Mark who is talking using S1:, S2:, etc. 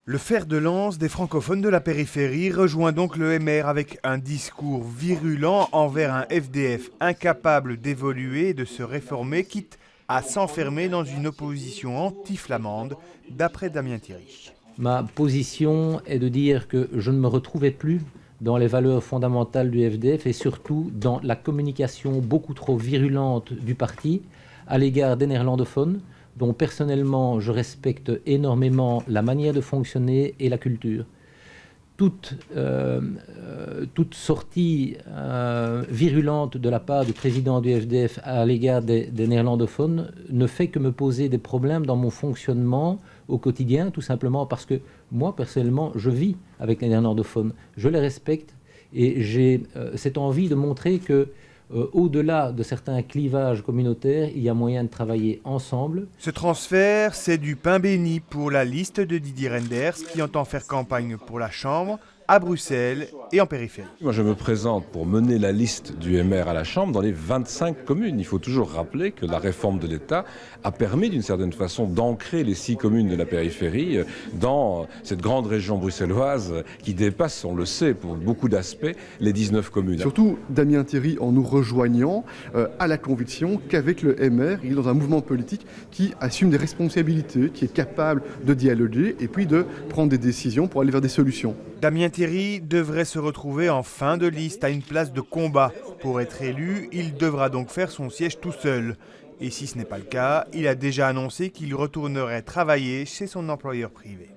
S1: Le fer de lance des francophones de la périphérie rejoint donc le MR avec un discours virulent envers un FDF incapable d'évoluer et de se réformer, quitte à s'enfermer dans une opposition anti-flamande, d'après Damien Thierry.
S2: Ma position est de dire que je ne me retrouvais plus dans les valeurs fondamentales du FDF et surtout dans la communication beaucoup trop virulente du parti à l'égard des néerlandophones, dont personnellement je respecte énormément la manière de fonctionner et la culture. Toute sortie virulente de la part du président du FDF à l'égard des néerlandophones ne fait que me poser des problèmes dans mon fonctionnement au quotidien, tout simplement parce que moi, personnellement, je vis avec les néerlandophones, je les respecte et j'ai cette envie de montrer que au-delà de certains clivages communautaires, il y a moyen de travailler ensemble.
S1: Ce transfert, c'est du pain béni pour la liste de Didier Reynders qui entend faire campagne pour la Chambre à Bruxelles et en périphérie.
S3: Moi, je me présente pour mener la liste du MR à la Chambre dans les 25 communes. Il faut toujours rappeler que la réforme de l'État a permis d'une certaine façon d'ancrer les 6 communes de la périphérie dans cette grande région bruxelloise qui dépasse, on le sait, pour beaucoup d'aspects, les 19 communes.
S4: Surtout, Damien Thierry, en nous rejoignant, a la conviction qu'avec le MR, il est dans un mouvement politique qui assume des responsabilités, qui est capable de dialoguer et puis de prendre des décisions pour aller vers des solutions.
S1: Damien Thierry devrait se retrouver en fin de liste à une place de combat. Pour être élu, il devra donc faire son siège tout seul. Et si ce n'est pas le cas, il a déjà annoncé qu'il retournerait travailler chez son employeur privé.